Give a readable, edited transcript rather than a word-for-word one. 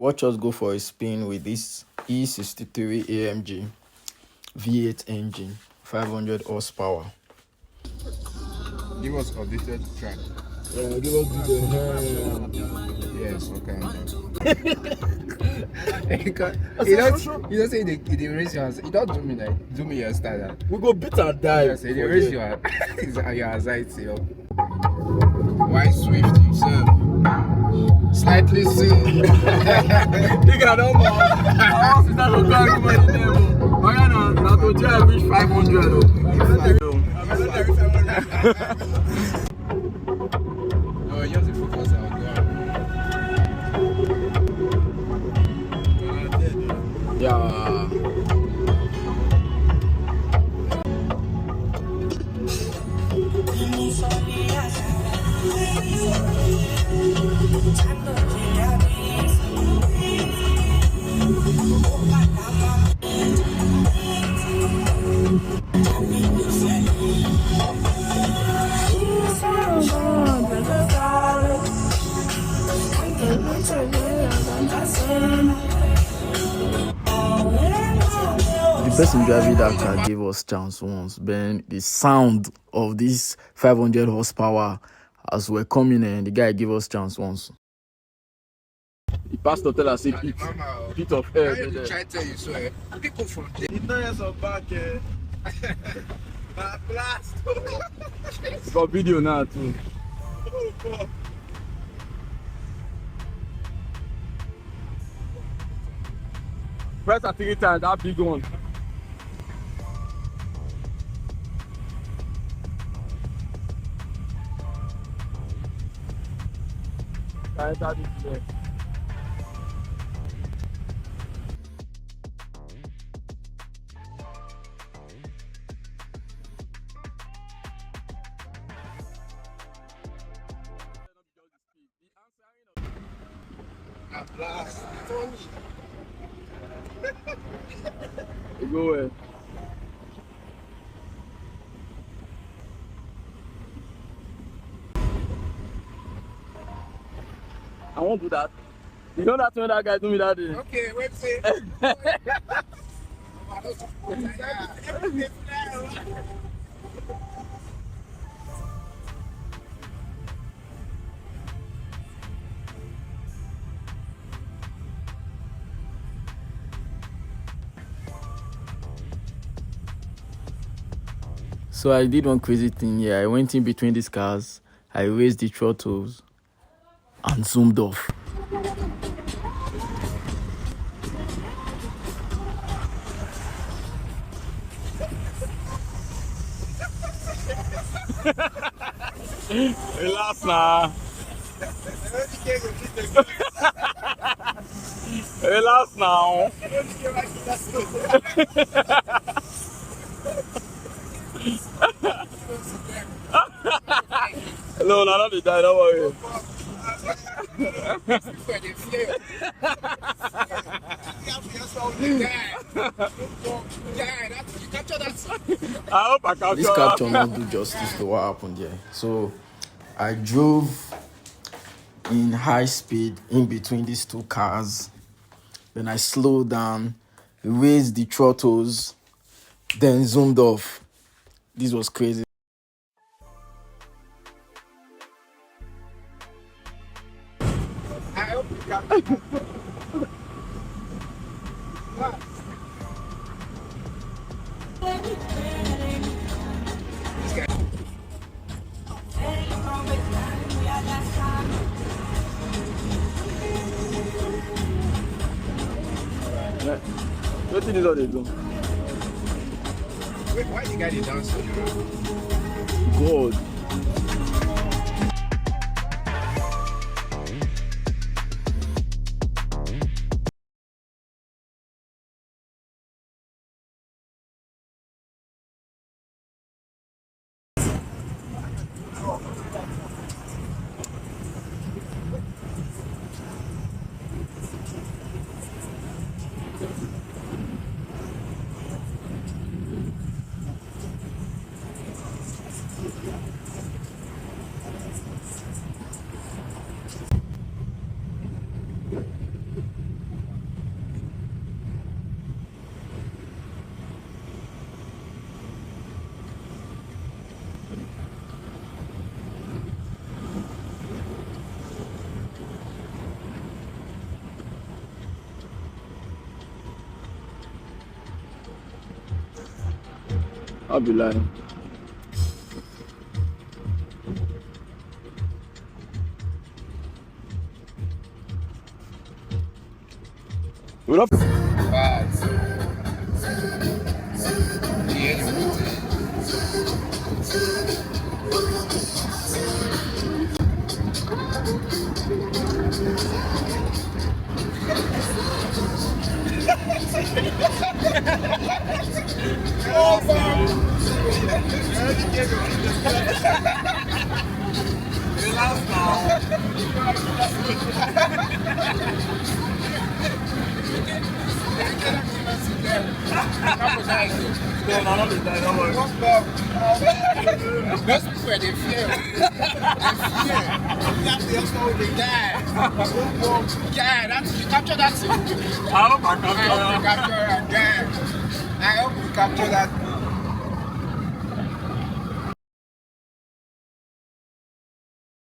Watch us go for a spin with this E63 AMG V8 engine, 500 horsepower. Give us updated track. Give us the Yes, okay. You don't say they raise your hands. You don't do me your style. we go beat and die. Yes, they raise your anxiety. Why Swift, sir? Slightly sick. Nigga, don't know. I want to start to carry money there. Mariana, now to drive reach 500. No, you have to focus on Yeah. The person driving that car gave us chance once, but the sound of this 500 horsepower as we're coming in, the guy gave us chance once. He passed to tell us a bit of air. I try to tell you, so people from there. The tires are back. Blast. It's got video now too. Press at 3 times, that big one. That is there. Blast. You go where? I won't do that. You know that when that guy do me that day? Okay, wait, say. So I did one crazy thing here. I went in between these cars, I raised the throttles and zoomed off. Relax now. Relax now. No, not the die, don't worry. I hope I capture. This capture not do justice to what happened here. So I drove in high speed in between these two cars. Then I slowed down, raised the throttles, then zoomed off. This was crazy. I hope you got What is all they do? Wait, why you got it down so Gold. I'll be lying. What up? Bad. Yeah, those people they fear. That's the also the guy. Guy, that's you capture that. I hope I I hope we capture that guy. I hope we capture that.